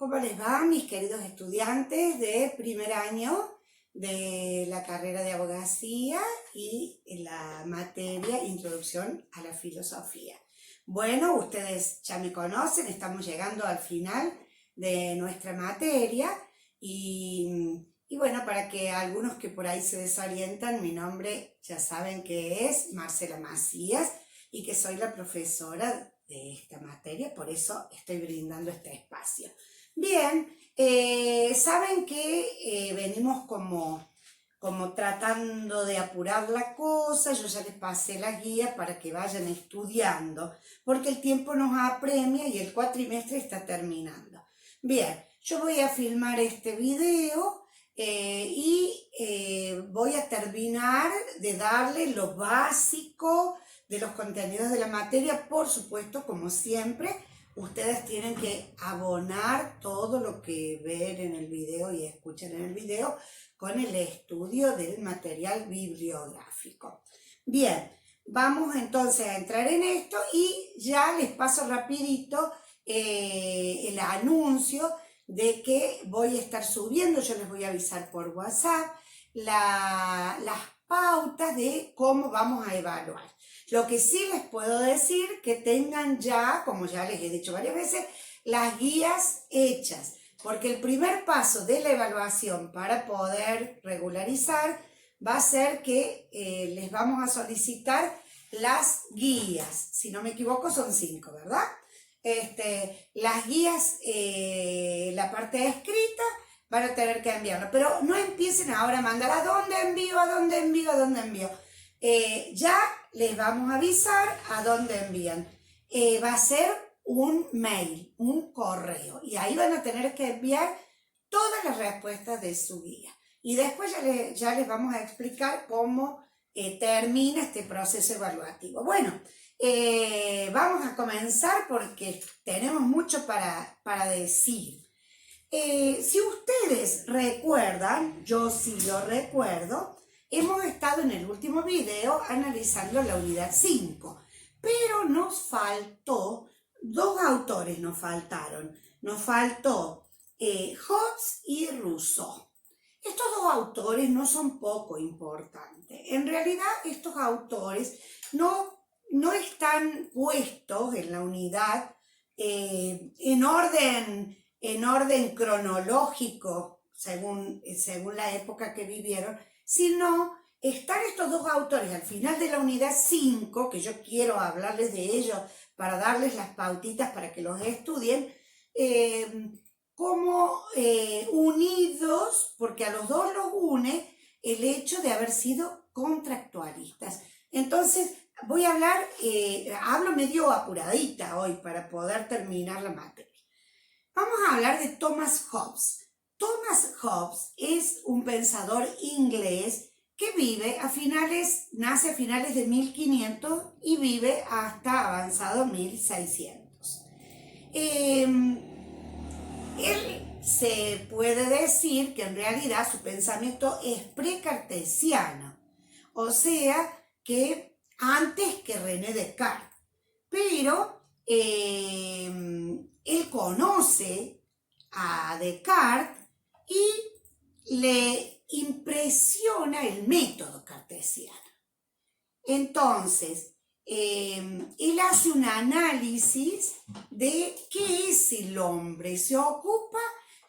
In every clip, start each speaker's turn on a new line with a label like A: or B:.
A: ¿Cómo les va, mis queridos estudiantes de primer año de la carrera de abogacía y en la materia Introducción a la Filosofía? Bueno, ustedes ya me conocen, estamos llegando al final de nuestra materia y bueno, para que algunos que por ahí se desorientan, mi nombre ya saben que es Marcela Macías y que soy la profesora de esta materia, por eso estoy brindando este espacio. Bien, saben que venimos como tratando de apurar la cosa. Yo ya les pasé las guías para que vayan estudiando, porque el tiempo nos apremia y el cuatrimestre está terminando. Bien, yo voy a filmar este video y voy a terminar de darle lo básico de los contenidos de la materia. Por supuesto, como siempre, ustedes tienen que abonar todo lo que ven en el video y escuchan en el video con el estudio del material bibliográfico. Bien, vamos entonces a entrar en esto y ya les paso rapidito el anuncio de que voy a estar subiendo, yo les voy a avisar por WhatsApp, las pautas de cómo vamos a evaluar. Lo que sí les puedo decir que tengan ya, como ya les he dicho varias veces, las guías hechas, porque el primer paso de la evaluación para poder regularizar va a ser que les vamos a solicitar las guías. Si no me equivoco son 5, ¿verdad? Las guías, la parte escrita, van a tener que enviarlo, pero no empiecen ahora a mandar a dónde envío, a dónde envío, a dónde envío. Ya les vamos a avisar a dónde envían. Va a ser un mail, un correo, y ahí van a tener que enviar todas las respuestas de su guía. Y después ya les vamos a explicar cómo termina este proceso evaluativo. Bueno, vamos a comenzar porque tenemos mucho para decir. Si ustedes recuerdan, yo sí lo recuerdo, hemos estado en el último video analizando la unidad 5, pero nos faltó, dos autores nos faltaron. Nos faltó Hobbes y Rousseau. Estos dos autores no son poco importantes. En realidad, estos autores no están puestos en la unidad en orden cronológico, según la época que vivieron, sino están estos dos autores al final de la unidad 5, que yo quiero hablarles de ellos para darles las pautitas para que los estudien, como unidos, porque a los dos los une el hecho de haber sido contractualistas. Entonces, voy a hablar, hablo medio apuradita hoy para poder terminar la materia. Vamos a hablar de Thomas Hobbes. Thomas Hobbes es un pensador inglés que nace a finales de 1500 y vive hasta avanzado 1600. Él se puede decir que en realidad su pensamiento es precartesiano, o sea que antes que René Descartes, pero él conoce a Descartes y le impresiona el método cartesiano. Entonces, él hace un análisis de qué es el hombre, se ocupa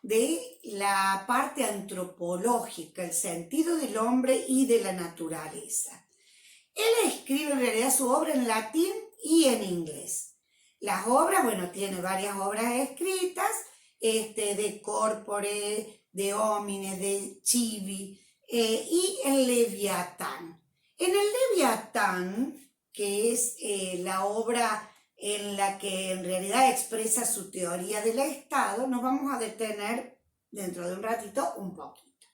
A: de la parte antropológica, el sentido del hombre y de la naturaleza. Él escribe en realidad su obra en latín y en inglés. Las obras, bueno, tiene varias obras escritas, de Corpore, de Homine, de Civi, y el Leviatán. En el Leviatán, que es la obra en la que en realidad expresa su teoría del Estado, nos vamos a detener dentro de un ratito un poquito.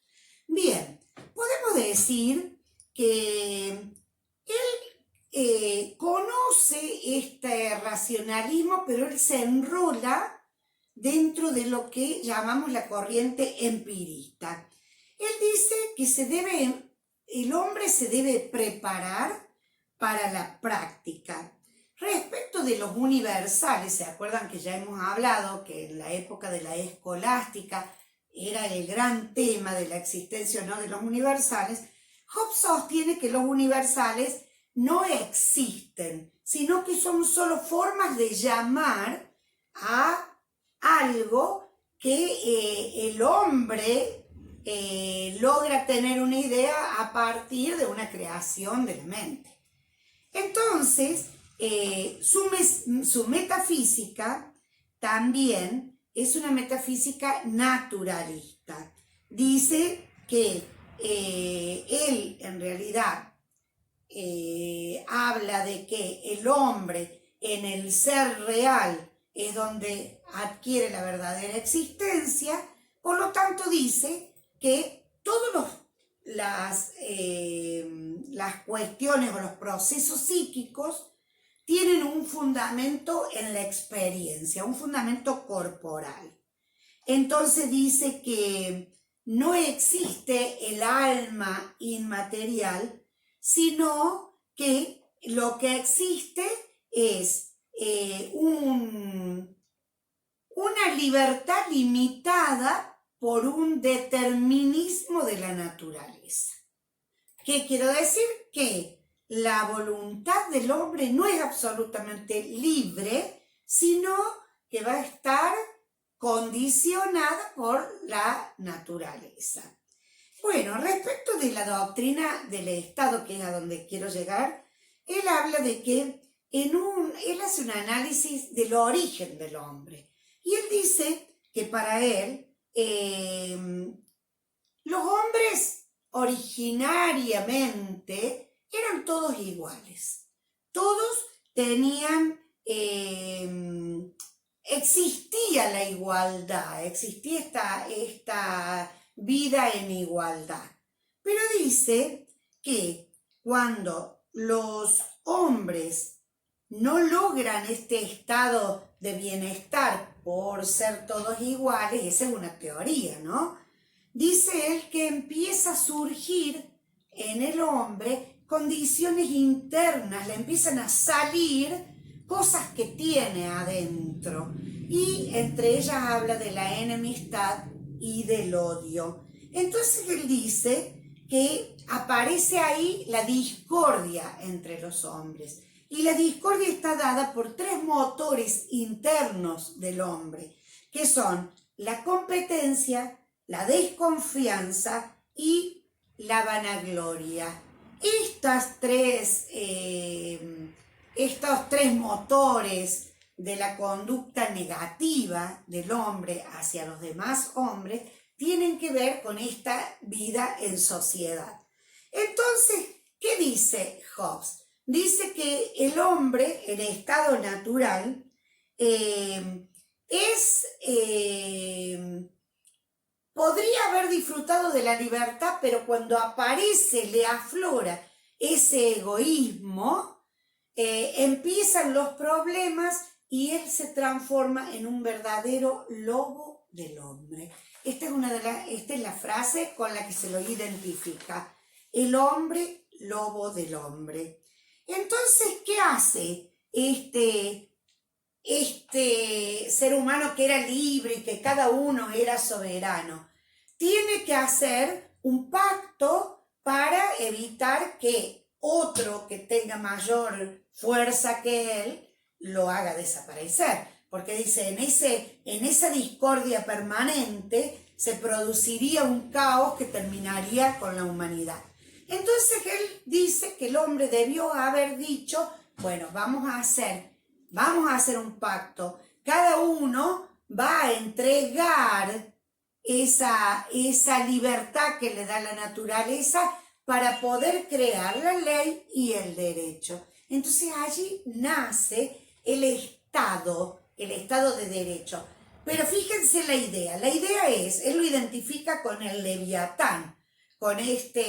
A: Bien, podemos decir que él conoce este racionalismo, pero él se enrola dentro de lo que llamamos la corriente empirista. Él dice que el hombre se debe preparar para la práctica. Respecto de los universales, ¿se acuerdan que ya hemos hablado que en la época de la escolástica era el gran tema de la existencia o no de los universales? Hobbes sostiene que los universales no existen, sino que son solo formas de llamar a algo que el hombre logra tener una idea a partir de una creación de la mente. Entonces, su metafísica también es una metafísica naturalista. Dice que él en realidad habla de que el hombre en el ser real es donde adquiere la verdadera existencia, por lo tanto dice que todas las cuestiones o los procesos psíquicos tienen un fundamento en la experiencia, un fundamento corporal. Entonces dice que no existe el alma inmaterial, sino que lo que existe es una libertad limitada por un determinismo de la naturaleza. ¿Qué quiero decir? Que la voluntad del hombre no es absolutamente libre, sino que va a estar condicionada por la naturaleza. Bueno, respecto de la doctrina del Estado, que es a donde quiero llegar, él habla de que él hace un análisis del origen del hombre. Y él dice que para él los hombres originariamente eran todos iguales. Todos tenían, existía la igualdad, existía esta vida en igualdad. Pero dice que cuando los hombres no logran este estado de bienestar por ser todos iguales, esa es una teoría, ¿no? Dice él que empieza a surgir en el hombre condiciones internas, le empiezan a salir cosas que tiene adentro. Y entre ellas habla de la enemistad y del odio. Entonces él dice que aparece ahí la discordia entre los hombres. Y la discordia está dada por tres motores internos del hombre, que son la competencia, la desconfianza y la vanagloria. Estos tres motores de la conducta negativa del hombre hacia los demás hombres tienen que ver con esta vida en sociedad. Entonces, ¿qué dice Hobbes? Dice que el hombre, el estado natural, podría haber disfrutado de la libertad, pero cuando aparece, le aflora ese egoísmo, empiezan los problemas y él se transforma en un verdadero lobo del hombre. Esta es la frase con la que se lo identifica. El hombre, lobo del hombre. Entonces, ¿qué hace este ser humano que era libre y que cada uno era soberano? Tiene que hacer un pacto para evitar que otro que tenga mayor fuerza que él lo haga desaparecer. Porque dice, en esa discordia permanente se produciría un caos que terminaría con la humanidad. Entonces él dice que el hombre debió haber dicho, bueno, vamos a hacer un pacto. Cada uno va a entregar esa libertad que le da la naturaleza para poder crear la ley y el derecho. Entonces allí nace el Estado de derecho. Pero fíjense la idea es, él lo identifica con el Leviatán, con esta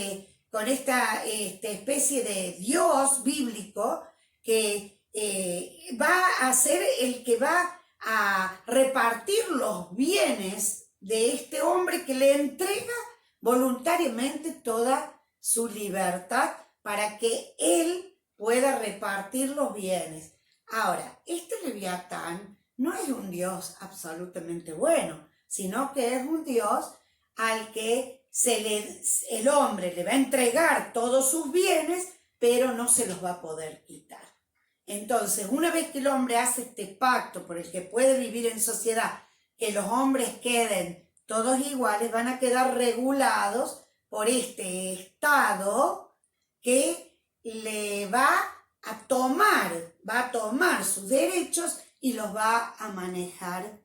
A: especie de Dios bíblico que va a ser el que va a repartir los bienes de este hombre que le entrega voluntariamente toda su libertad para que él pueda repartir los bienes. Ahora, este Leviatán no es un Dios absolutamente bueno, sino que es un Dios al que el hombre le va a entregar todos sus bienes, pero no se los va a poder quitar. Entonces, una vez que el hombre hace este pacto por el que puede vivir en sociedad, que los hombres queden todos iguales, van a quedar regulados por este Estado que le va a tomar sus derechos y los va a manejar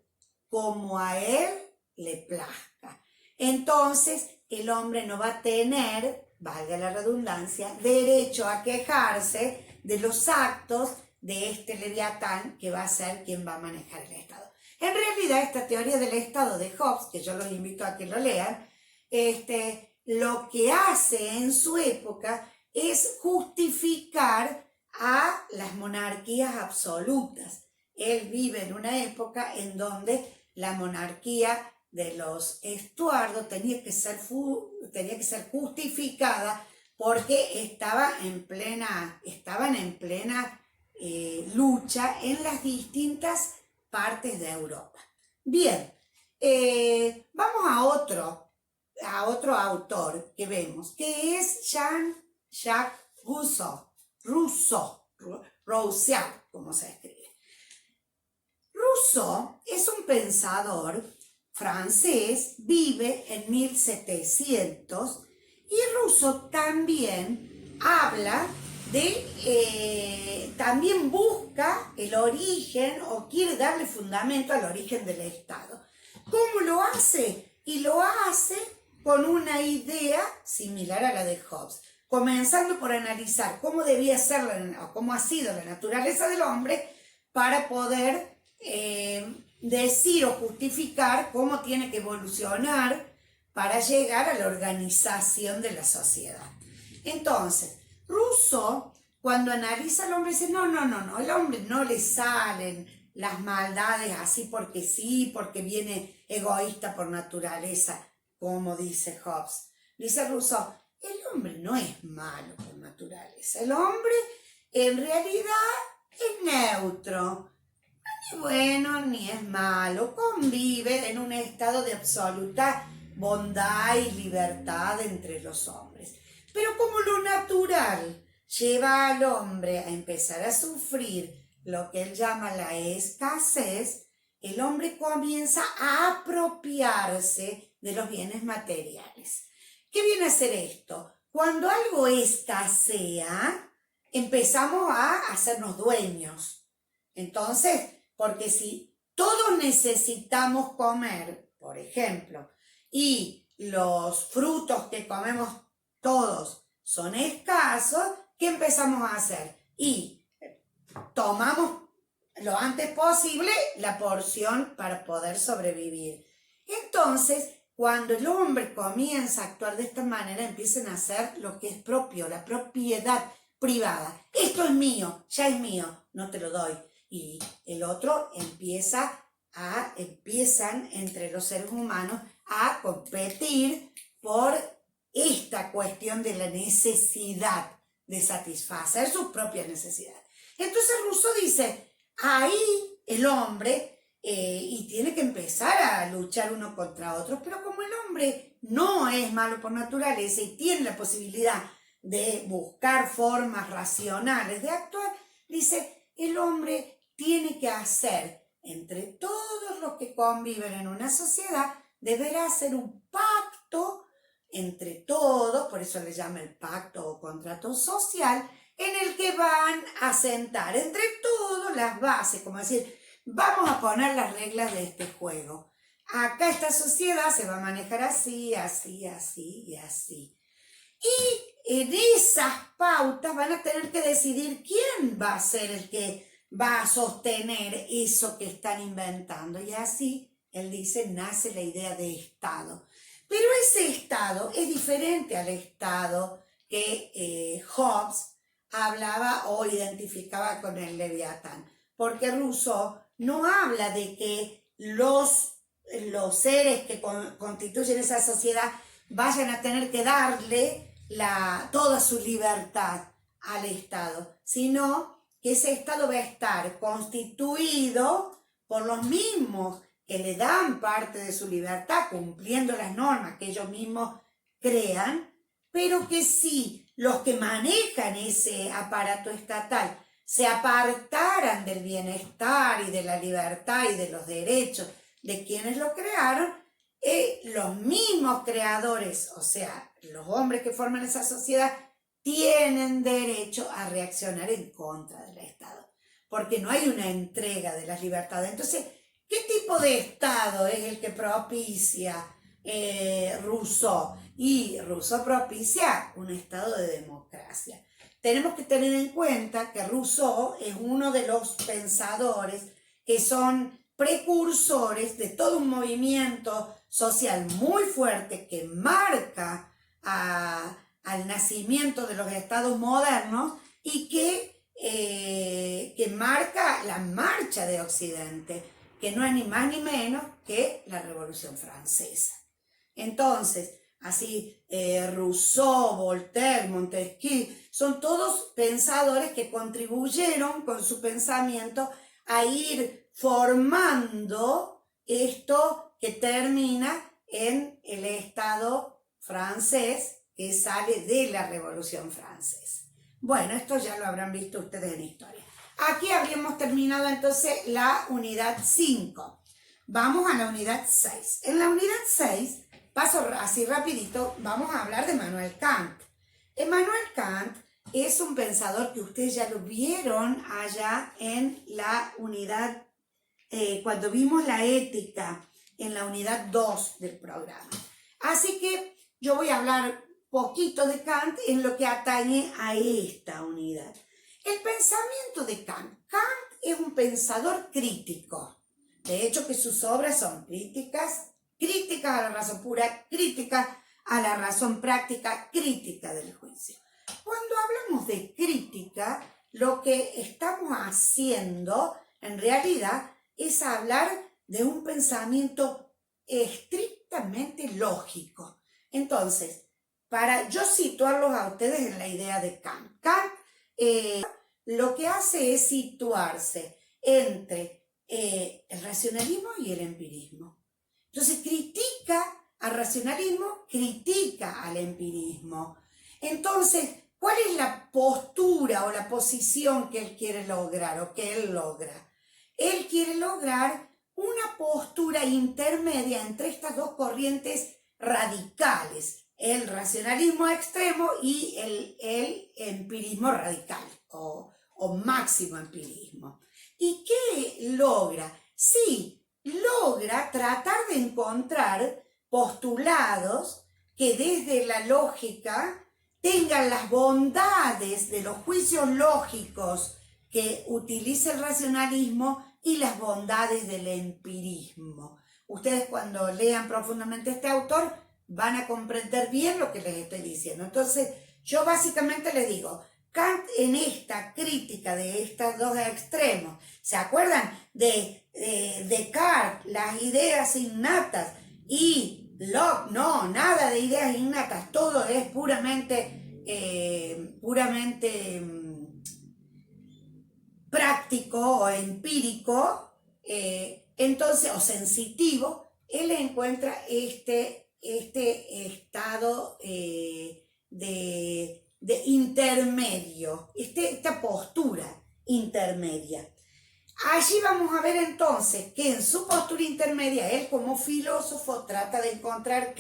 A: como a él le plazca. Entonces, el hombre no va a tener, valga la redundancia, derecho a quejarse de los actos de este Leviatán que va a ser quien va a manejar el Estado. En realidad, esta teoría del Estado de Hobbes, que yo los invito a que lo lean, lo que hace en su época es justificar a las monarquías absolutas. Él vive en una época en donde la monarquía de los Estuardo tenía que ser justificada porque estaban en plena lucha en las distintas partes de Europa. Bien, vamos a otro autor que vemos, que es Jean-Jacques Rousseau, como se escribe. Rousseau es un pensador francés, vive en 1700, y Rousseau también habla también busca el origen o quiere darle fundamento al origen del Estado. ¿Cómo lo hace? Y lo hace con una idea similar a la de Hobbes, comenzando por analizar cómo debía ser o cómo ha sido la naturaleza del hombre para poder decir o justificar cómo tiene que evolucionar para llegar a la organización de la sociedad. Entonces, Rousseau, cuando analiza al hombre, dice, no, al hombre no le salen las maldades así porque sí, porque viene egoísta por naturaleza, como dice Hobbes. Dice Rousseau, el hombre no es malo por naturaleza, el hombre en realidad es neutro, ni bueno ni es malo, convive en un estado de absoluta bondad y libertad entre los hombres. Pero como lo natural lleva al hombre a empezar a sufrir lo que él llama la escasez, el hombre comienza a apropiarse de los bienes materiales. ¿Qué viene a ser esto? Cuando algo escasea, empezamos a hacernos dueños. Entonces, porque si todos necesitamos comer, por ejemplo, y los frutos que comemos todos son escasos, ¿qué empezamos a hacer? Y tomamos lo antes posible la porción para poder sobrevivir. Entonces, cuando el hombre comienza a actuar de esta manera, empiezan a hacer lo que es propio, la propiedad privada. Esto es mío, ya es mío, no te lo doy. Y el otro empiezan entre los seres humanos a competir por esta cuestión de la necesidad de satisfacer sus propias necesidades. Entonces Rousseau dice, ahí el hombre, y tiene que empezar a luchar uno contra otro, pero como el hombre no es malo por naturaleza y tiene la posibilidad de buscar formas racionales de actuar, dice, el hombre tiene que hacer entre todos los que conviven en una sociedad, deberá hacer un pacto entre todos, por eso le llama el pacto o contrato social, en el que van a sentar entre todos las bases, como decir, vamos a poner las reglas de este juego. Acá esta sociedad se va a manejar así, así, así y así. Y en esas pautas van a tener que decidir quién va a ser el que va a sostener eso que están inventando. Y así, él dice, nace la idea de Estado. Pero ese Estado es diferente al Estado que Hobbes hablaba o identificaba con el Leviatán. Porque Rousseau no habla de que los seres que constituyen esa sociedad vayan a tener que darle toda su libertad al Estado, sino que ese Estado va a estar constituido por los mismos que le dan parte de su libertad, cumpliendo las normas que ellos mismos crean, pero que si los que manejan ese aparato estatal se apartaran del bienestar y de la libertad y de los derechos de quienes lo crearon, los mismos creadores, o sea, los hombres que forman esa sociedad, tienen derecho a reaccionar en contra del Estado, porque no hay una entrega de las libertades. Entonces, ¿qué tipo de Estado es el que propicia Rousseau? Y Rousseau propicia un Estado de democracia. Tenemos que tener en cuenta que Rousseau es uno de los pensadores que son precursores de todo un movimiento social muy fuerte que marca al nacimiento de los estados modernos y que marca la marcha de Occidente, que no es ni más ni menos que la Revolución Francesa. Entonces, así Rousseau, Voltaire, Montesquieu, son todos pensadores que contribuyeron con su pensamiento a ir formando esto que termina en el Estado francés que sale de la Revolución Francesa. Bueno, esto ya lo habrán visto ustedes en historia. Aquí habríamos terminado entonces la unidad 5. Vamos a la unidad 6. En la unidad 6, paso así rapidito, vamos a hablar de Immanuel Kant. Immanuel Kant es un pensador que ustedes ya lo vieron allá en la unidad, cuando vimos la ética, en la unidad 2 del programa. Así que yo voy a hablar poquito de Kant en lo que atañe a esta unidad. El pensamiento de Kant. Kant es un pensador crítico. De hecho, que sus obras son críticas a la razón pura, críticas a la razón práctica, crítica del juicio. Cuando hablamos de crítica, lo que estamos haciendo en realidad es hablar de un pensamiento estrictamente lógico. Entonces, para yo situarlos a ustedes en la idea de Kant, Kant lo que hace es situarse entre el racionalismo y el empirismo. Entonces critica al racionalismo, critica al empirismo. Entonces, ¿cuál es la postura o la posición que él quiere lograr o que él logra? Él quiere lograr una postura intermedia entre estas dos corrientes radicales, el racionalismo extremo y el empirismo radical o máximo empirismo. ¿Y qué logra? Sí, logra tratar de encontrar postulados que desde la lógica tengan las bondades de los juicios lógicos que utiliza el racionalismo y las bondades del empirismo. Ustedes cuando lean profundamente este autor van a comprender bien lo que les estoy diciendo. Entonces, yo básicamente les digo, Kant en esta crítica de estos dos extremos, ¿se acuerdan de Descartes, las ideas innatas, y Locke? No, nada de ideas innatas, todo es puramente práctico o empírico, entonces, o sensitivo. Él encuentra este estado de intermedio, esta postura intermedia. Allí vamos a ver entonces que en su postura intermedia, él como filósofo trata de encontrar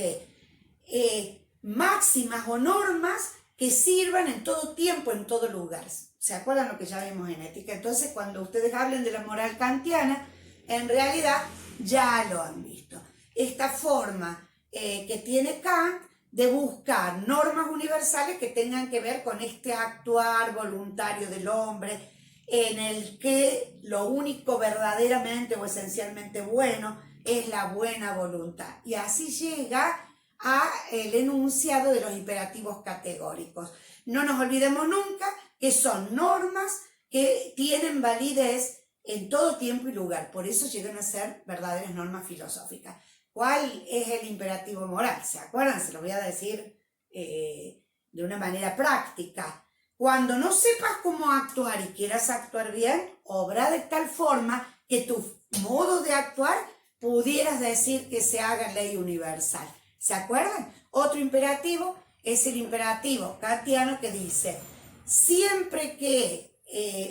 A: máximas o normas que sirvan en todo tiempo, en todo lugar. ¿Se acuerdan lo que ya vimos en ética? Entonces, cuando ustedes hablen de la moral kantiana, en realidad ya lo han visto. Esta forma que tiene Kant de buscar normas universales que tengan que ver con este actuar voluntario del hombre, en el que lo único verdaderamente o esencialmente bueno es la buena voluntad. Y así llega al enunciado de los imperativos categóricos. No nos olvidemos nunca que son normas que tienen validez en todo tiempo y lugar. Por eso llegan a ser verdaderas normas filosóficas. ¿Cuál es el imperativo moral? ¿Se acuerdan? Se lo voy a decir de una manera práctica. Cuando no sepas cómo actuar y quieras actuar bien, obra de tal forma que tu modo de actuar pudieras decir que se haga ley universal. ¿Se acuerdan? Otro imperativo es el imperativo kantiano que dice, siempre que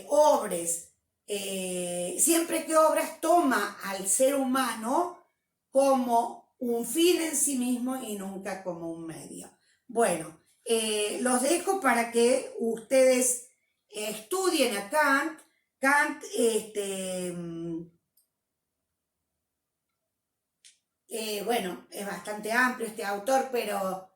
A: obras, toma al ser humano como un fin en sí mismo y nunca como un medio. Bueno, los dejo para que ustedes estudien a Kant. Kant, bueno, es bastante amplio este autor, pero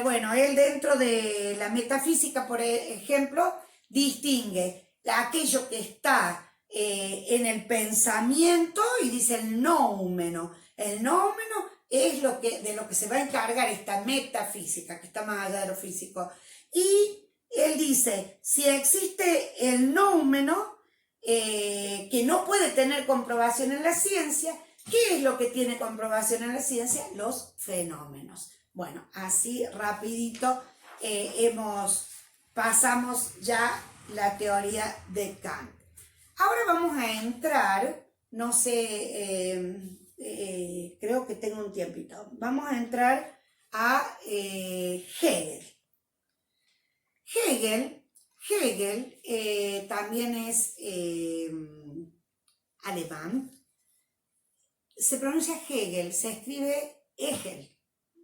A: bueno, él dentro de la metafísica, por ejemplo, distingue aquello que está en el pensamiento y dice el noumeno. El noumeno es de lo que se va a encargar esta metafísica, que está más allá de lo físico. Y él dice, si existe el noumeno, que no puede tener comprobación en la ciencia, ¿qué es lo que tiene comprobación en la ciencia? Los fenómenos. Bueno, así rapidito pasamos ya la teoría de Kant. Ahora vamos a entrar, no sé, creo que tengo un tiempito, vamos a entrar a Hegel. Hegel también es alemán. Se pronuncia Hegel, se escribe Hegel.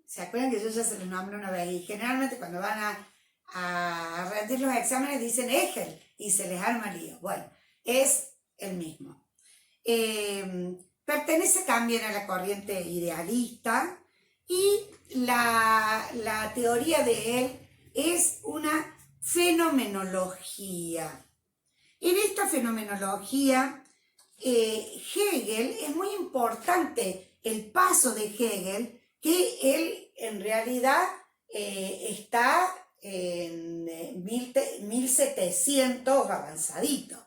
A: ¿Se acuerdan que yo ya se los nombro una vez? Y generalmente cuando van a rendir los exámenes dicen Hegel y se les arma lío. Bueno, es el mismo. Pertenece también a la corriente idealista y la teoría de él es una fenomenología. En esta fenomenología, Hegel, es muy importante el paso de Hegel, que él en realidad está en 1700 avanzadito.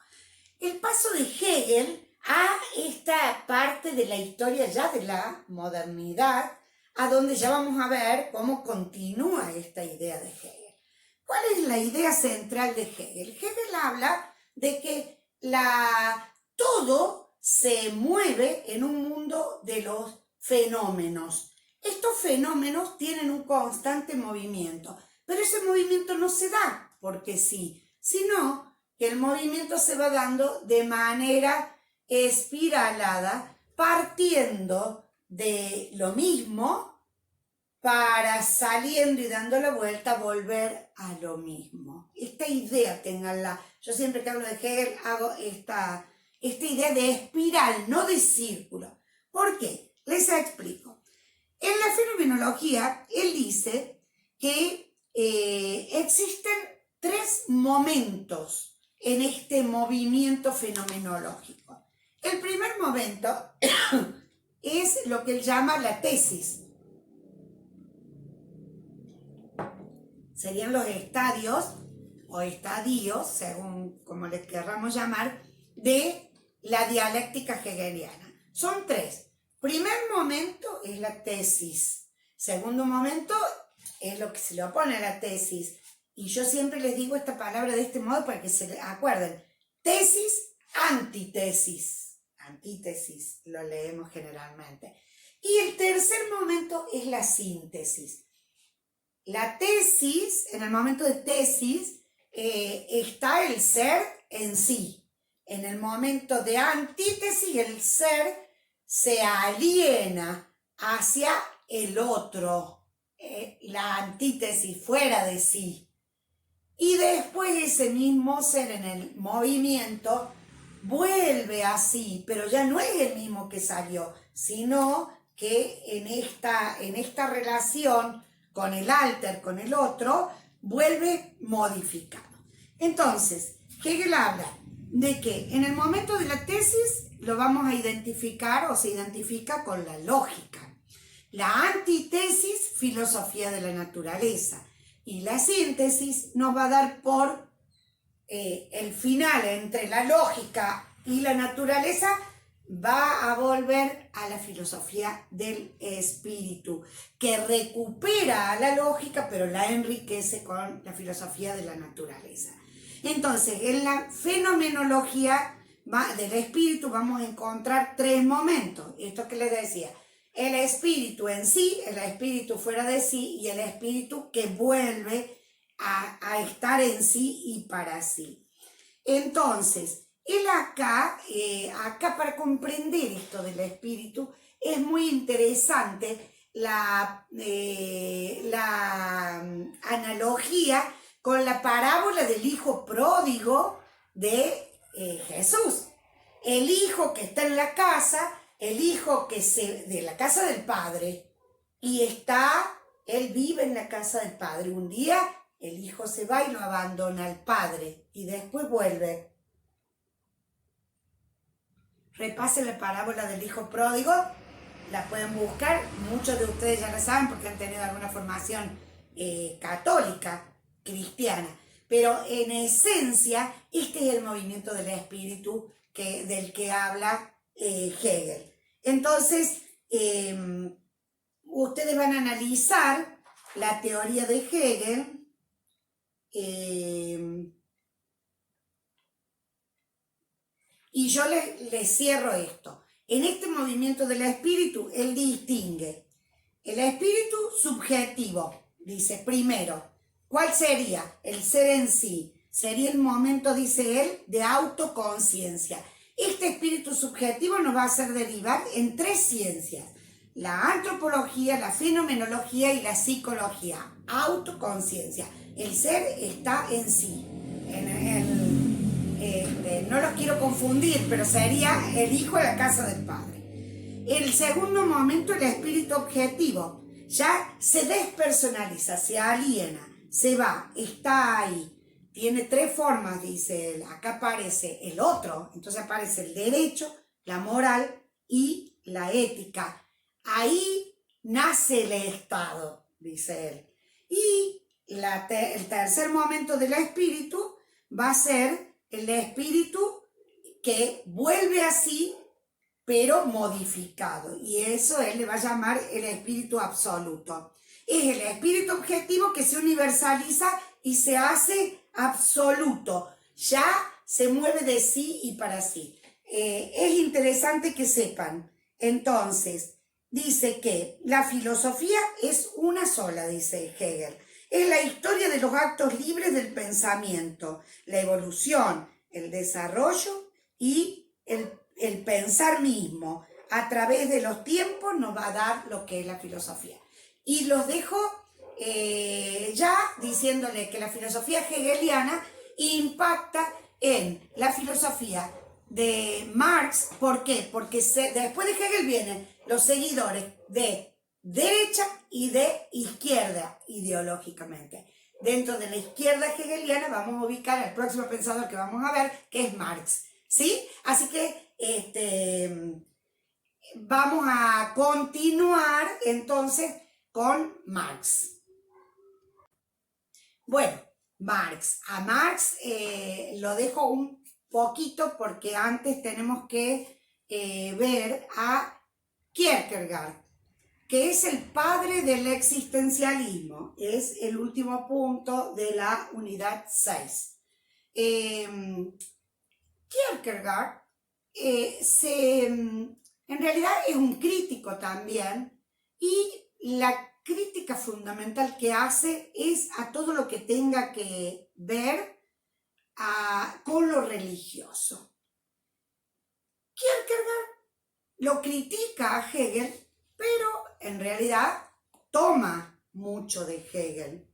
A: El paso de Hegel a esta parte de la historia ya de la modernidad, a donde ya vamos a ver cómo continúa esta idea de Hegel. ¿Cuál es la idea central de Hegel? Hegel habla de que todo se mueve en un mundo de los fenómenos. Estos fenómenos tienen un constante movimiento, pero ese movimiento no se da porque sí, sino que el movimiento se va dando de manera espiralada, partiendo de lo mismo para saliendo y dando la vuelta volver a lo mismo. Esta idea, ténganla. Yo siempre que hablo de Hegel hago esta idea de espiral, no de círculo. ¿Por qué? Les explico. En la fenomenología, él dice que existen 3 momentos en este movimiento fenomenológico. El primer momento es lo que él llama la tesis. Serían los estadios o estadios, según como les querramos llamar, de la dialéctica hegeliana. Son 3. Primer momento es la tesis. Segundo momento es lo que se le opone a la tesis. Y yo siempre les digo esta palabra de este modo para que se acuerden. Tesis, antítesis. Antítesis lo leemos generalmente. Y el tercer momento es la síntesis. La tesis, en el momento de tesis, está el ser en sí. En el momento de antítesis, el ser se aliena hacia el otro, la antítesis fuera de sí. Y después ese mismo ser en el movimiento vuelve a sí, pero ya no es el mismo que salió, sino que en esta relación con el alter, con el otro, vuelve modificado. Entonces, Hegel habla de que en el momento de la tesis lo vamos a identificar o se identifica con la lógica. La antítesis, filosofía de la naturaleza. Y la síntesis nos va a dar por el final entre la lógica y la naturaleza, va a volver a la filosofía del espíritu, que recupera a la lógica, pero la enriquece con la filosofía de la naturaleza. Entonces, en la fenomenología del espíritu vamos a encontrar tres momentos. Esto que les decía, el espíritu en sí, el espíritu fuera de sí y el espíritu que vuelve a estar en sí y para sí. Entonces, él acá para comprender esto del espíritu, es muy interesante la analogía con la parábola del hijo pródigo de Jesús. El hijo que está en la casa, el hijo de la casa del padre, y él vive en la casa del padre. Un día el hijo se va y lo abandona al padre, y después vuelve. Repasen la parábola del hijo pródigo, la pueden buscar, muchos de ustedes ya la saben porque han tenido alguna formación católica, cristiana, pero en esencia este es el movimiento del espíritu del que habla Hegel. Entonces, ustedes van a analizar la teoría de Hegel, y yo les cierro esto. En este movimiento del espíritu, él distingue el espíritu subjetivo. Dice, primero, ¿cuál sería? El ser en sí. Sería el momento, dice él, de autoconciencia. Este espíritu subjetivo nos va a hacer derivar en tres ciencias: la antropología, la fenomenología y la psicología. Autoconciencia. El ser está en sí. No los quiero confundir, pero sería el hijo de la casa del padre. El segundo momento, el espíritu objetivo. Ya se despersonaliza, se aliena, se va, está ahí. Tiene tres formas, dice él. Acá aparece el otro, entonces aparece el derecho, la moral y la ética. Ahí nace el Estado, dice él. Y el tercer momento del espíritu va a ser el espíritu que vuelve así, pero modificado. Y eso él le va a llamar el espíritu absoluto. Es el espíritu objetivo que se universaliza y se hace absoluto. Ya se mueve de sí y para sí. Es interesante que sepan. Entonces, dice que la filosofía es una sola, dice Hegel. Es la historia de los actos libres del pensamiento, la evolución, el desarrollo y el pensar mismo. A través de los tiempos nos va a dar lo que es la filosofía. Y los dejo ya diciéndoles que la filosofía hegeliana impacta en la filosofía de Marx. ¿Por qué? Porque después de Hegel vienen los seguidores de derecha y de izquierda ideológicamente. Dentro de la izquierda hegeliana vamos a ubicar al próximo pensador que vamos a ver, que es Marx, ¿sí? Así que vamos a continuar entonces con Marx. Bueno, Marx. A Marx lo dejo un poquito porque antes tenemos que ver a Kierkegaard, que es el padre del existencialismo. Es el último punto de la unidad 6. Kierkegaard en realidad es un crítico también, y la crítica fundamental que hace es a todo lo que tenga que ver con lo religioso. Kierkegaard lo critica a Hegel, pero en realidad toma mucho de Hegel,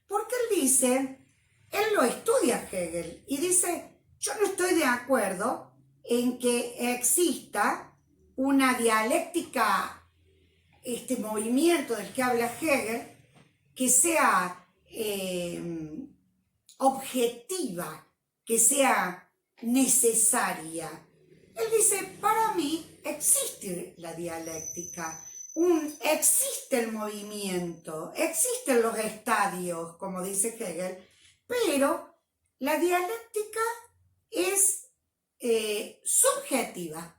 A: porque él dice, él lo estudia Hegel y dice, yo no estoy de acuerdo en que exista una dialéctica, este movimiento del que habla Hegel, que sea objetiva, que sea necesaria. Él dice, para mí existe la dialéctica, existe el movimiento, existen los estadios, como dice Hegel, pero la dialéctica es subjetiva.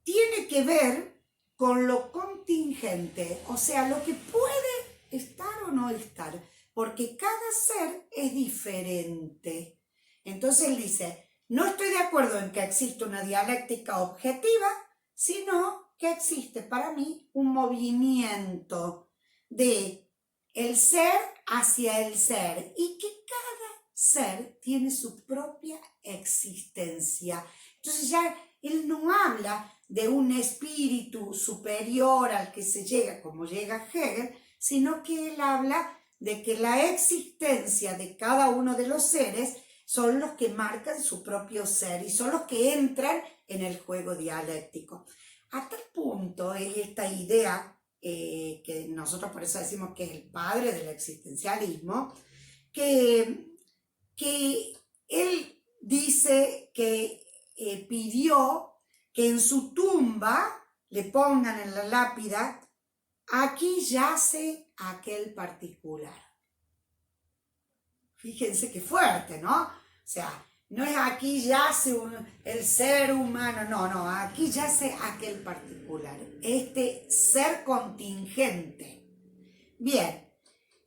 A: Tiene que ver con lo contingente, o sea, lo que puede estar o no estar, porque cada ser es diferente. Entonces él dice, no estoy de acuerdo en que existe una dialéctica objetiva, sino que existe para mí un movimiento de el ser hacia el ser y que cada ser tiene su propia existencia. Entonces ya él no habla de un espíritu superior al que se llega, como llega Hegel, sino que él habla de que la existencia de cada uno de los seres son los que marcan su propio ser y son los que entran en el juego dialéctico. A tal punto es esta idea, que nosotros por eso decimos que es el padre del existencialismo, que él dice que pidió que en su tumba le pongan en la lápida, aquí yace aquel particular. Fíjense qué fuerte, ¿no? O sea, no es aquí yace el ser humano, no, aquí yace aquel particular, este ser contingente. Bien,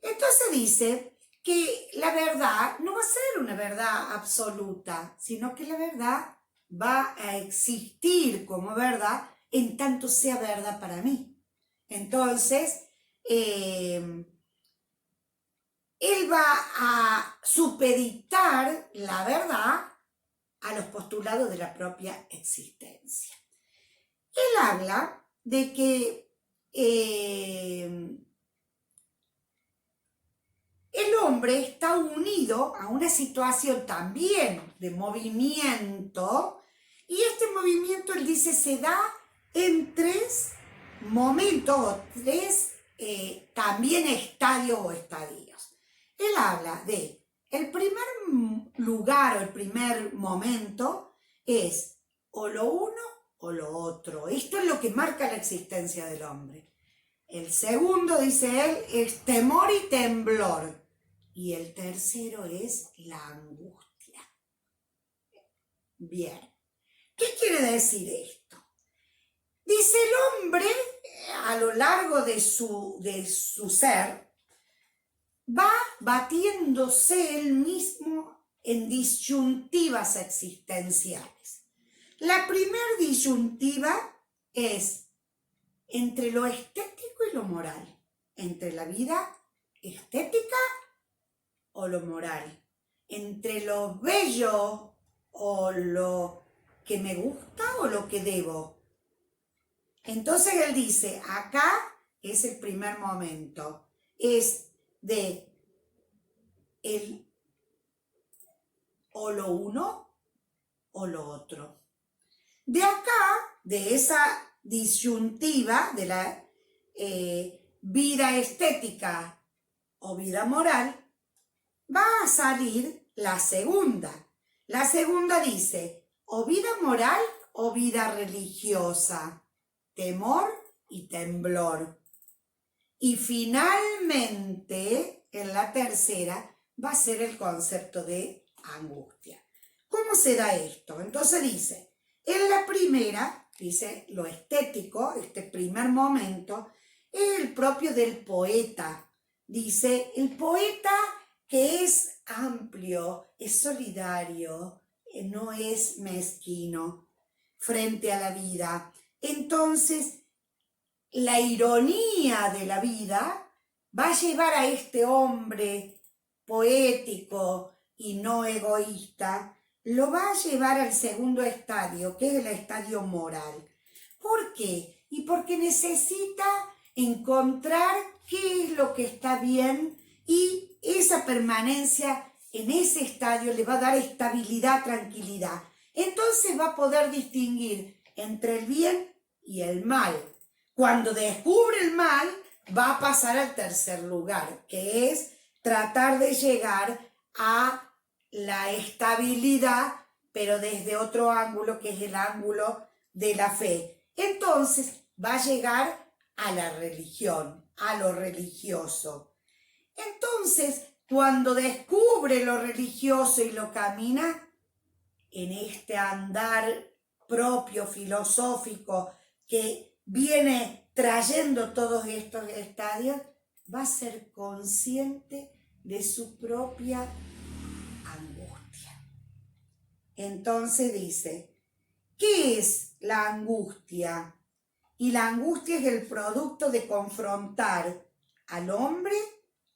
A: entonces dice que la verdad no va a ser una verdad absoluta, sino que la verdad va a existir como verdad en tanto sea verdad para mí. Entonces, él va a supeditar la verdad a los postulados de la propia existencia. Él habla de que el hombre está unido a una situación también de movimiento, y este movimiento, él dice, se da en tres momentos o tres también estadios o estadios. Él habla de el primer lugar o el primer momento es o lo uno o lo otro. Esto es lo que marca la existencia del hombre. El segundo, dice él, es temor y temblor. Y el tercero es la angustia. Bien, ¿qué quiere decir esto? Dice el hombre, a lo largo de su ser, va batiéndose él mismo en disyuntivas existenciales. La primera disyuntiva es entre lo estético y lo moral, entre la vida estética o lo moral, entre lo bello o lo que me gusta o lo que debo. Entonces él dice, acá es el primer momento, es de el o lo uno o lo otro. De acá, de esa disyuntiva de la vida estética o vida moral, va a salir la segunda. La segunda dice, o vida moral o vida religiosa, temor y temblor. Y finalmente, en la tercera, va a ser el concepto de angustia. ¿Cómo se da esto? Entonces dice, en la primera, dice lo estético, este primer momento, es el propio del poeta. Dice, el poeta que es amplio, es solidario, no es mezquino frente a la vida. Entonces, la ironía de la vida va a llevar a este hombre poético y no egoísta, lo va a llevar al segundo estadio, que es el estadio moral. ¿Por qué? Y porque necesita encontrar qué es lo que está bien, y esa permanencia en ese estadio le va a dar estabilidad, tranquilidad. Entonces va a poder distinguir entre el bien y el mal. Cuando descubre el mal, va a pasar al tercer lugar, que es tratar de llegar a la estabilidad, pero desde otro ángulo, que es el ángulo de la fe. Entonces va a llegar a la religión, a lo religioso. Entonces, cuando descubre lo religioso y lo camina en este andar propio, filosófico, que viene trayendo todos estos estadios, va a ser consciente de su propia angustia. Entonces dice, ¿qué es la angustia? Y la angustia es el producto de confrontar al hombre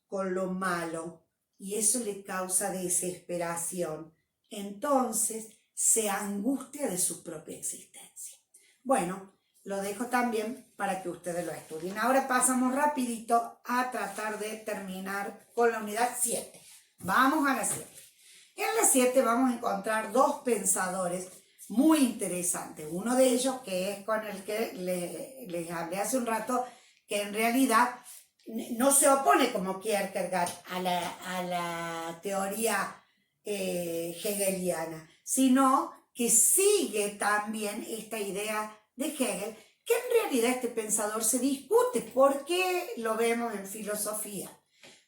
A: con lo malo y eso le causa desesperación. Entonces se angustia de su propia existencia. Bueno, lo dejo también para que ustedes lo estudien. Ahora pasamos rapidito a tratar de terminar con la unidad 7. Vamos a la 7. En la 7 vamos a encontrar dos pensadores muy interesantes. Uno de ellos, que es con el que les hablé hace un rato, que en realidad no se opone como Kierkegaard a la teoría hegeliana, sino que sigue también esta idea de Hegel, que en realidad este pensador se discute. ¿Por qué lo vemos en filosofía?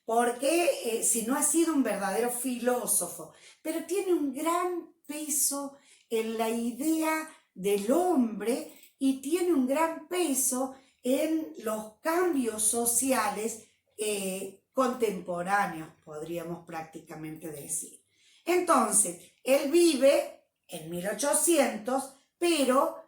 A: Porque si no ha sido un verdadero filósofo, pero tiene un gran peso en la idea del hombre y tiene un gran peso en los cambios sociales contemporáneos, podríamos prácticamente decir. Entonces, él vive en 1800, pero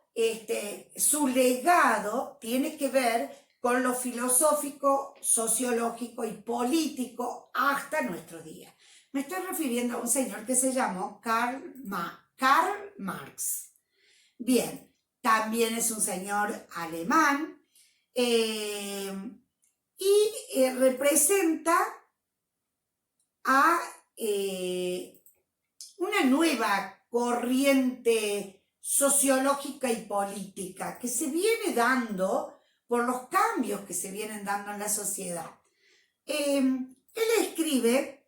A: su legado tiene que ver con lo filosófico, sociológico y político hasta nuestros días. Me estoy refiriendo a un señor que se llamó Karl Marx. Bien, también es un señor alemán y representa a una nueva corriente sociológica y política que se viene dando por los cambios que se vienen dando en la sociedad. Él escribe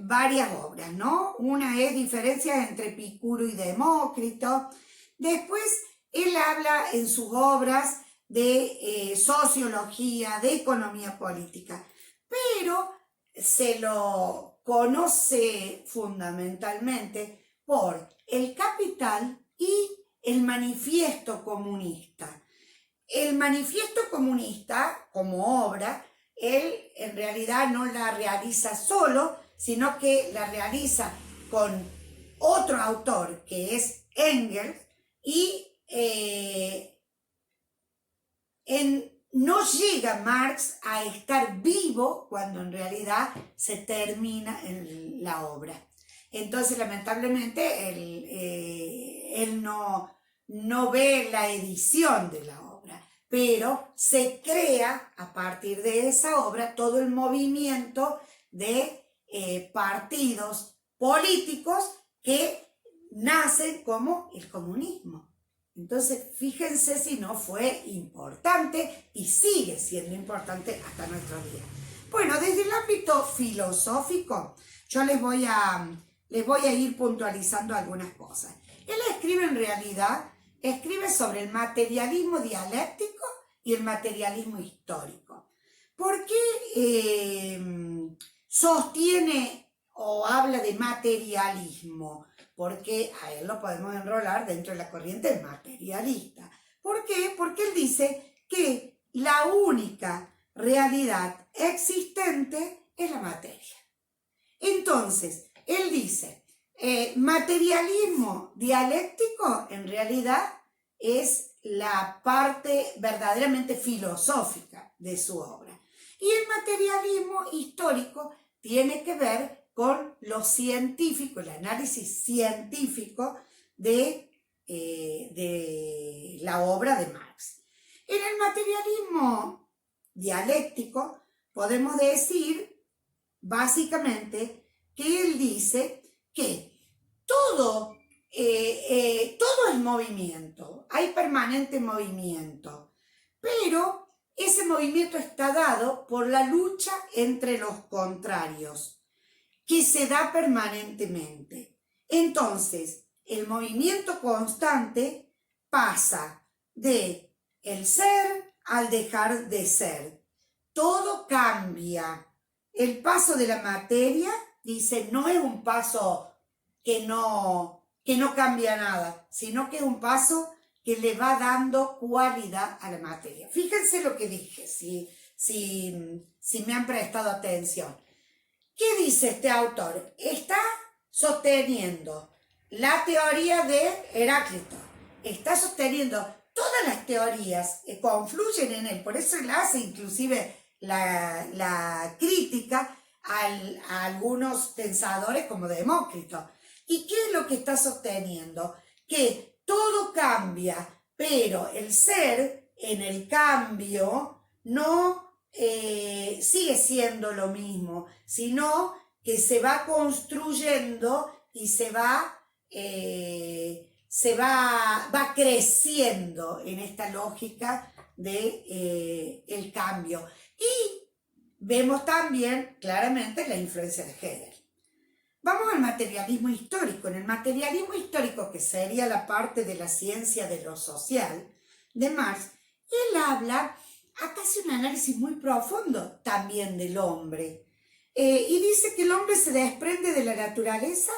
A: varias obras, ¿no? Una es Diferencias entre Epicuro y Demócrito. Después, él habla en sus obras de sociología, de economía política, pero se lo conoce fundamentalmente por El Capital y el Manifiesto Comunista. El Manifiesto Comunista, como obra, él en realidad no la realiza solo, sino que la realiza con otro autor, que es Engels, y no llega Marx a estar vivo cuando en realidad se termina la obra. Entonces, lamentablemente, él no ve la edición de la obra, pero se crea a partir de esa obra todo el movimiento de partidos políticos que nacen como el comunismo. Entonces, fíjense si no fue importante y sigue siendo importante hasta nuestros días. Bueno, desde el ámbito filosófico, yo les voy a ir puntualizando algunas cosas. Él escribe sobre el materialismo dialéctico y el materialismo histórico. ¿Por qué sostiene o habla de materialismo? Porque a él lo podemos enrolar dentro de la corriente materialista. ¿Por qué? Porque él dice que la única realidad existente es la materia. Entonces, él dice, materialismo dialéctico en realidad es la parte verdaderamente filosófica de su obra. Y el materialismo histórico tiene que ver con lo científico, el análisis científico de la obra de Marx. En el materialismo dialéctico podemos decir básicamente que él dice que todo es movimiento, hay permanente movimiento, pero ese movimiento está dado por la lucha entre los contrarios, que se da permanentemente. Entonces, el movimiento constante pasa de el ser al dejar de ser. Todo cambia. El paso de la materia, dice, no es un paso que no cambia nada, sino que es un paso que le va dando cualidad a la materia. Fíjense lo que dije, si me han prestado atención. ¿Qué dice este autor? Está sosteniendo la teoría de Heráclito, está sosteniendo todas las teorías que confluyen en él, por eso él hace inclusive la crítica a algunos pensadores como Demócrito. ¿Y qué es lo que está sosteniendo? Que todo cambia, pero el ser en el cambio no sigue siendo lo mismo, sino que se va construyendo y va creciendo en esta lógica de el cambio. Y vemos también claramente la influencia de Hegel. Vamos al materialismo histórico. En el materialismo histórico, que sería la parte de la ciencia de lo social de Marx, él habla, acá hace un análisis muy profundo también del hombre. Y dice que el hombre se desprende de la naturaleza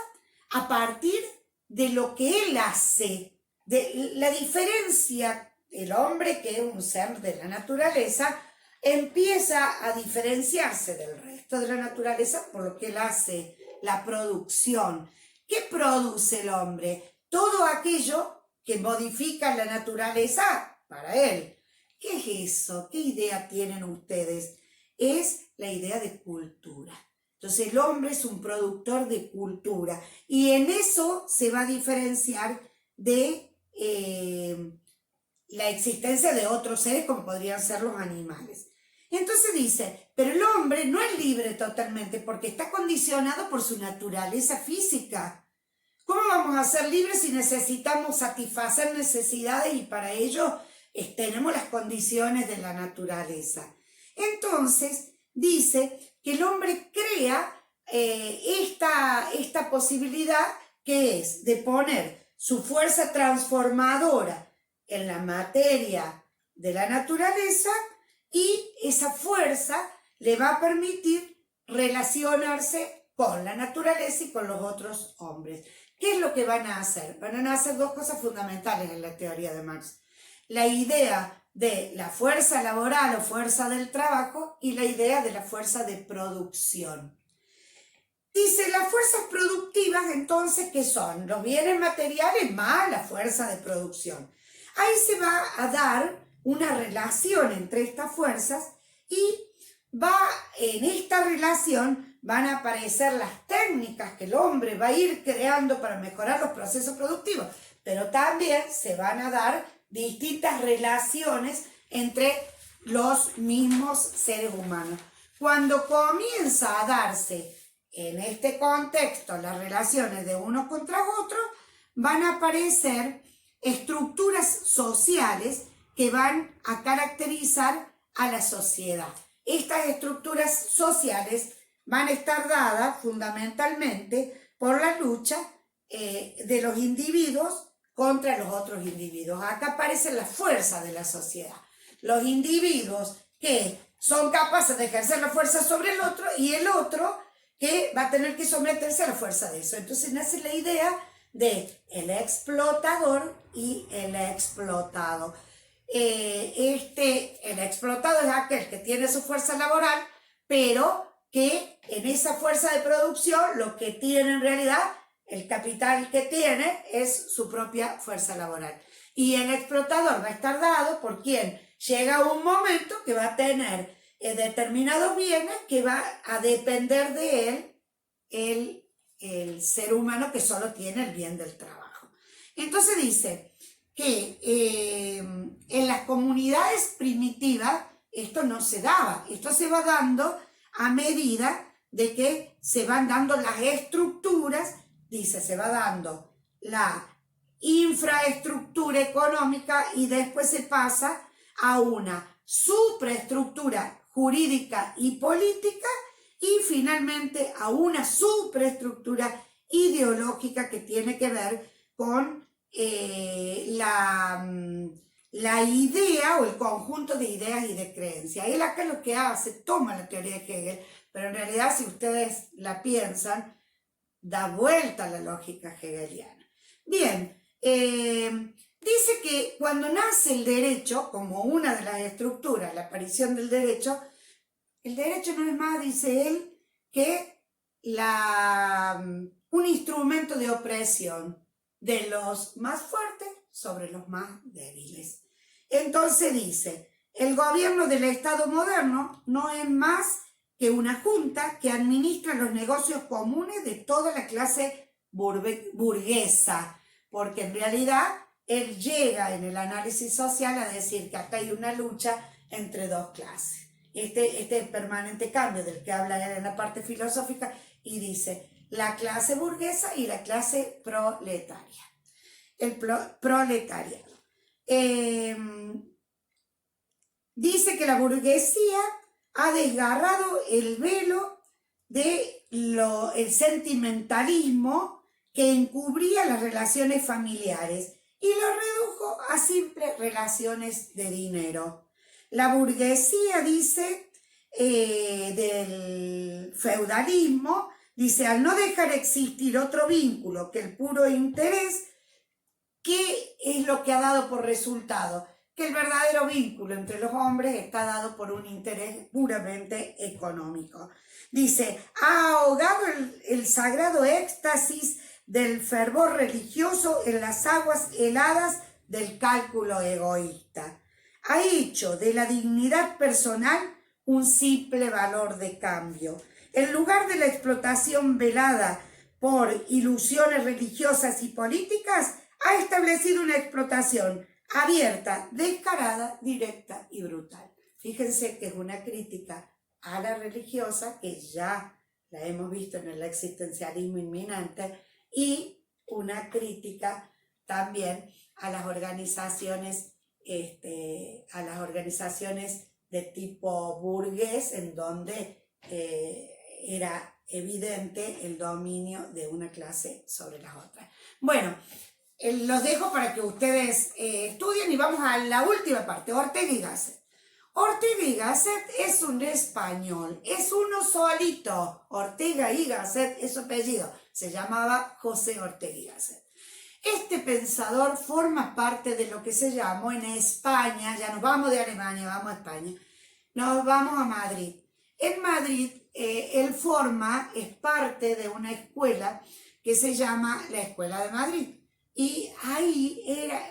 A: a partir de lo que él hace, de la diferencia del hombre, que es un ser de la naturaleza, empieza a diferenciarse del resto de la naturaleza por lo que él hace, la producción. ¿Qué produce el hombre? Todo aquello que modifica la naturaleza para él. ¿Qué es eso? ¿Qué idea tienen ustedes? Es la idea de cultura. Entonces el hombre es un productor de cultura y en eso se va a diferenciar de la existencia de otros seres como podrían ser los animales. Entonces dice, pero el hombre no es libre totalmente porque está condicionado por su naturaleza física. ¿Cómo vamos a ser libres si necesitamos satisfacer necesidades y para ello tenemos las condiciones de la naturaleza? Entonces dice que el hombre crea esta posibilidad que es de poner su fuerza transformadora en la materia de la naturaleza y esa fuerza le va a permitir relacionarse con la naturaleza y con los otros hombres. ¿Qué es lo que van a hacer? Van a hacer dos cosas fundamentales en la teoría de Marx. La idea de la fuerza laboral o fuerza del trabajo y la idea de la fuerza de producción. Dice, las fuerzas productivas entonces, ¿qué son? Los bienes materiales más la fuerza de producción. Ahí se va a dar una relación entre estas fuerzas y en esta relación van a aparecer las técnicas que el hombre va a ir creando para mejorar los procesos productivos, pero también se van a dar distintas relaciones entre los mismos seres humanos. Cuando comienza a darse en este contexto las relaciones de unos contra otros, van a aparecer estructuras sociales que van a caracterizar a la sociedad. Estas estructuras sociales van a estar dadas fundamentalmente por la lucha de los individuos contra los otros individuos. Acá aparece la fuerza de la sociedad. Los individuos que son capaces de ejercer la fuerza sobre el otro y el otro que va a tener que someterse a la fuerza de eso. Entonces nace la idea de el explotador y el explotado. El explotado es aquel que tiene su fuerza laboral, pero que en esa fuerza de producción lo que tiene en realidad, el capital que tiene es su propia fuerza laboral. Y el explotador va a estar dado por quien llega a un momento que va a tener determinados bienes que va a depender de él, el ser humano que solo tiene el bien del trabajo. Entonces dice que en las comunidades primitivas esto no se daba, esto se va dando a medida de que se van dando las estructuras, dice, se va dando la infraestructura económica y después se pasa a una supraestructura jurídica y política y finalmente a una superestructura ideológica que tiene que ver con la idea o el conjunto de ideas y de creencias. Él acá lo que hace, toma la teoría de Hegel, pero en realidad si ustedes la piensan, da vuelta a la lógica hegeliana. Bien, dice que cuando nace el derecho, como una de las estructuras, la aparición del derecho, el derecho no es más, dice él, que un instrumento de opresión de los más fuertes sobre los más débiles. Entonces dice, el gobierno del Estado moderno no es más que una junta que administra los negocios comunes de toda la clase burguesa, porque en realidad él llega en el análisis social a decir que acá hay una lucha entre dos clases. Este permanente cambio del que habla él en la parte filosófica y dice la clase burguesa y la clase proletaria. El proletariado. Dice que la burguesía ha desgarrado el velo del sentimentalismo que encubría las relaciones familiares y lo redujo a simples relaciones de dinero. La burguesía, dice, del feudalismo, dice, al no dejar existir otro vínculo que el puro interés, ¿qué es lo que ha dado por resultado? Que el verdadero vínculo entre los hombres está dado por un interés puramente económico. Dice, ha ahogado el sagrado éxtasis del fervor religioso en las aguas heladas del cálculo egoísta. Ha hecho de la dignidad personal un simple valor de cambio. En lugar de la explotación velada por ilusiones religiosas y políticas, ha establecido una explotación abierta, descarada, directa y brutal. Fíjense que es una crítica a la religiosa, que ya la hemos visto en el existencialismo inminente, y una crítica también a las organizaciones, de tipo burgués, en donde era evidente el dominio de una clase sobre las otras. Bueno, los dejo para que ustedes estudien y vamos a la última parte, Ortega y Gasset. Ortega y Gasset es un español, es uno solito. Ortega y Gasset es su apellido, se llamaba José Ortega y Gasset. Este pensador forma parte de lo que se llamó en España, ya nos vamos de Alemania, vamos a España, nos vamos a Madrid. En Madrid él es parte de una escuela que se llama la Escuela de Madrid. Y ahí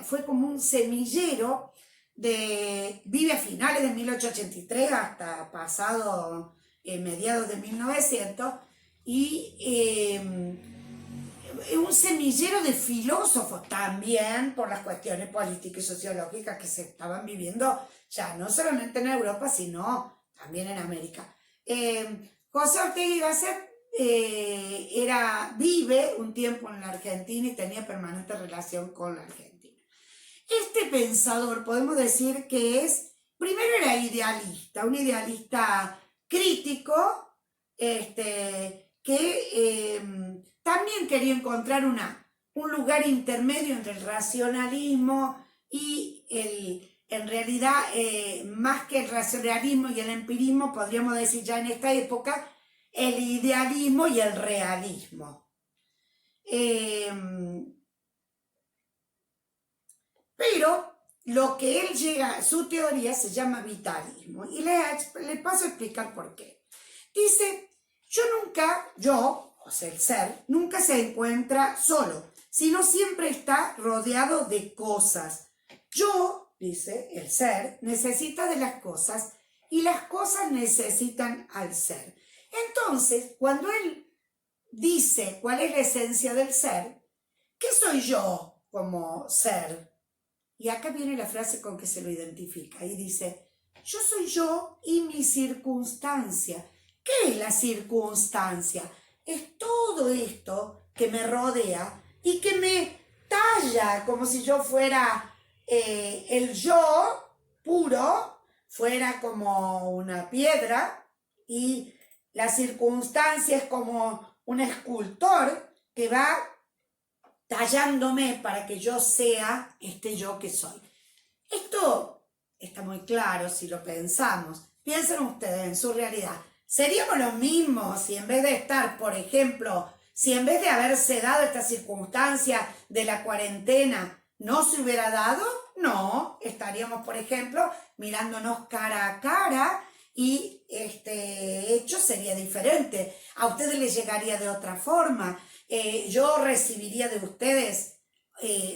A: fue como un semillero vive a finales de 1883 hasta pasado mediados de 1900, y un semillero de filósofos también por las cuestiones políticas y sociológicas que se estaban viviendo ya no solamente en Europa, sino también en América. José Ortega y Gasset vive un tiempo en la Argentina y tenía permanente relación con la Argentina. Este pensador, podemos decir que primero era idealista, un idealista crítico, que también quería encontrar un lugar intermedio entre el racionalismo y en realidad, más que el racionalismo y el empirismo, podríamos decir ya en esta época, el idealismo y el realismo. Pero lo que él su teoría se llama vitalismo, y le paso a explicar por qué. Dice, o sea, el ser, nunca se encuentra solo, sino siempre está rodeado de cosas. Yo, dice, el ser, necesita de las cosas y las cosas necesitan al ser. Entonces, cuando él dice cuál es la esencia del ser, ¿qué soy yo como ser? Y acá viene la frase con que se lo identifica y dice, yo soy yo y mi circunstancia. ¿Qué es la circunstancia? Es todo esto que me rodea y que me talla como si yo fuera el yo puro, fuera como una piedra, y la circunstancia es como un escultor que va tallándome para que yo sea este yo que soy. Esto está muy claro si lo pensamos. Piensen ustedes en su realidad. ¿Seríamos los mismos si en vez de estar, por ejemplo, si en vez de haberse dado esta circunstancia de la cuarentena no se hubiera dado? No, estaríamos, por ejemplo, mirándonos cara a cara y este hecho sería diferente. A ustedes les llegaría de otra forma. yo recibiría de ustedes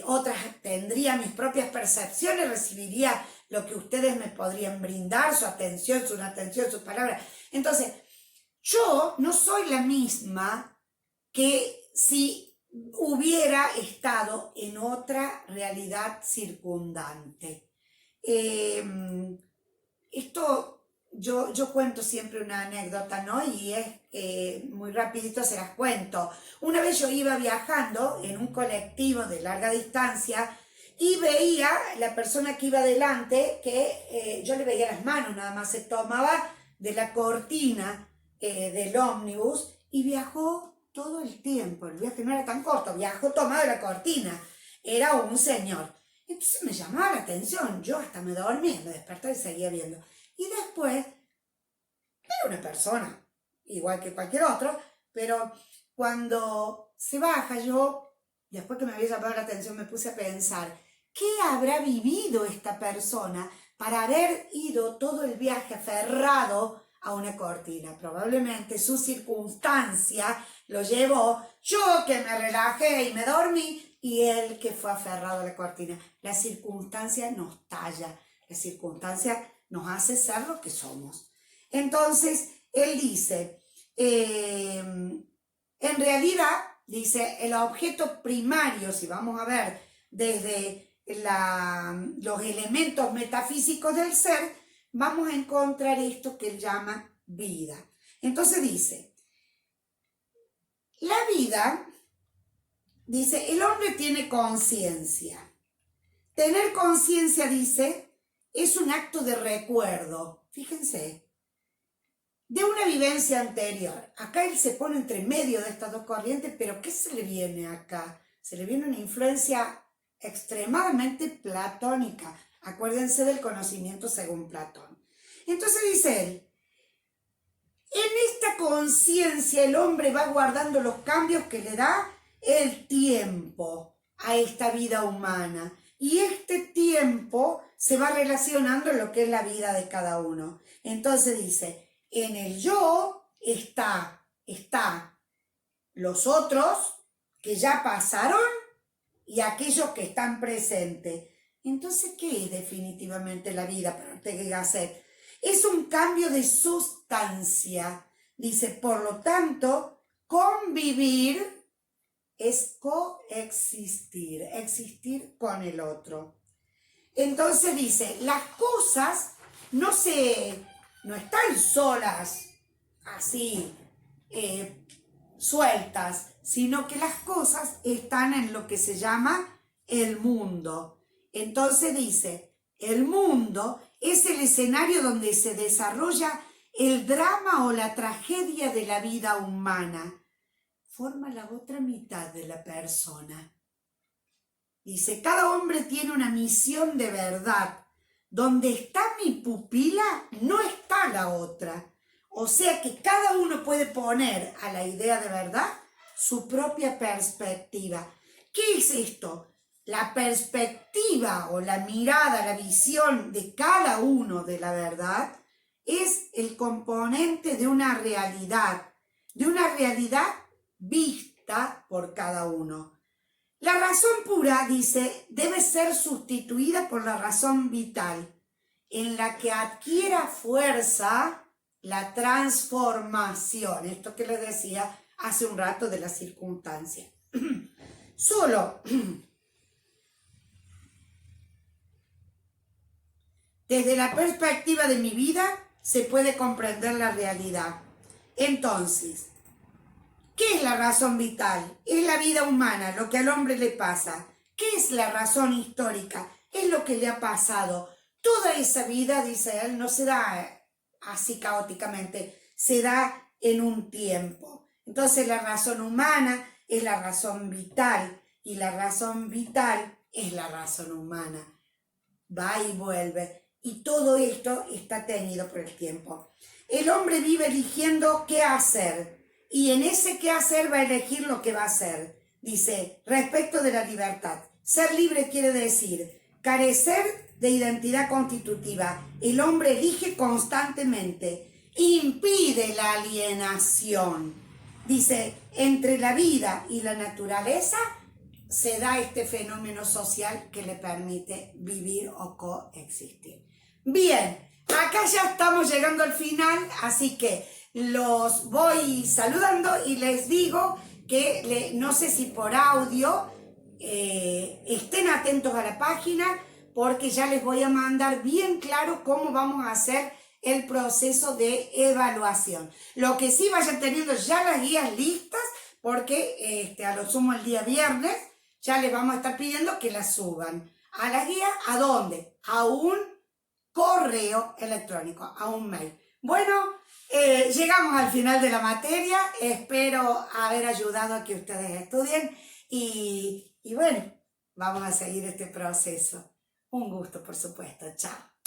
A: otras, tendría mis propias percepciones, recibiría lo que ustedes me podrían brindar, su atención, sus palabras. Entonces, yo no soy la misma que si hubiera estado en otra realidad circundante. Esto yo cuento siempre una anécdota, ¿no? Y es muy rapidito, se las cuento. Una vez yo iba viajando en un colectivo de larga distancia y veía la persona que iba delante que yo le veía las manos, nada más se tomaba de la cortina del ómnibus y viajó todo el tiempo. El viaje no era tan corto, viajó tomado de la cortina. Era un señor. Entonces me llamaba la atención, yo hasta me dormía, me despertaba y seguía viendo. Y después, era una persona, igual que cualquier otro, pero cuando se baja, yo, después que me había llamado la atención, me puse a pensar, ¿qué habrá vivido esta persona para haber ido todo el viaje aferrado a una cortina? Probablemente su circunstancia lo llevó, yo que me relajé y me dormí, y él que fue aferrado a la cortina. La circunstancia nos talla, la circunstancia nos hace ser lo que somos. Entonces, él dice, en realidad, dice, el objeto primario, si vamos a ver desde los elementos metafísicos del ser, vamos a encontrar esto que él llama vida. Entonces dice, la vida, dice, el hombre tiene conciencia. Tener conciencia, dice, es un acto de recuerdo, fíjense, de una vivencia anterior. Acá él se pone entre medio de estas dos corrientes, pero ¿qué se le viene acá? Se le viene una influencia extremadamente platónica. Acuérdense del conocimiento según Platón. Entonces dice él, en esta conciencia el hombre va guardando los cambios que le da el tiempo a esta vida humana. Y este tiempo se va relacionando en lo que es la vida de cada uno. Entonces dice, en el yo está los otros que ya pasaron y aquellos que están presentes. Entonces, ¿qué es definitivamente la vida para Ortega y Gasset? Es un cambio de sustancia. Dice, por lo tanto, convivir es coexistir, existir con el otro. Entonces dice, las cosas no están solas, así, sueltas, sino que las cosas están en lo que se llama el mundo. Entonces dice, el mundo es el escenario donde se desarrolla el drama o la tragedia de la vida humana. Forma la otra mitad de la persona. Dice, cada hombre tiene una misión de verdad. Donde está mi pupila, no está la otra. O sea que cada uno puede poner a la idea de verdad su propia perspectiva. ¿Qué es esto? La perspectiva o la mirada, la visión de cada uno de la verdad es el componente de una realidad vista por cada uno. La razón pura, dice, debe ser sustituida por la razón vital, en la que adquiera fuerza la transformación. Esto que les decía hace un rato de la circunstancia. Solo desde la perspectiva de mi vida se puede comprender la realidad. Entonces, ¿qué es la razón vital? Es la vida humana, lo que al hombre le pasa. ¿Qué es la razón histórica? Es lo que le ha pasado. Toda esa vida, dice él, no se da así caóticamente, se da en un tiempo. Entonces la razón humana es la razón vital y la razón vital es la razón humana. Va y vuelve. Y todo esto está tenido por el tiempo. El hombre vive eligiendo qué hacer. Y en ese qué hacer va a elegir lo que va a hacer. Dice, respecto de la libertad. Ser libre quiere decir carecer de identidad constitutiva. El hombre elige constantemente. Impide la alienación. Dice, entre la vida y la naturaleza se da este fenómeno social que le permite vivir o coexistir. Bien, acá ya estamos llegando al final, así que los voy saludando y les digo que no sé si por audio estén atentos a la página, porque ya les voy a mandar bien claro cómo vamos a hacer el proceso de evaluación. Lo que sí, vayan teniendo ya las guías listas, porque a lo sumo el día viernes ya les vamos a estar pidiendo que las suban a las guías. ¿A dónde? A un correo electrónico, a un mail. Bueno, llegamos al final de la materia. Espero haber ayudado a que ustedes estudien y bueno, vamos a seguir este proceso. Un gusto, por supuesto. Chao.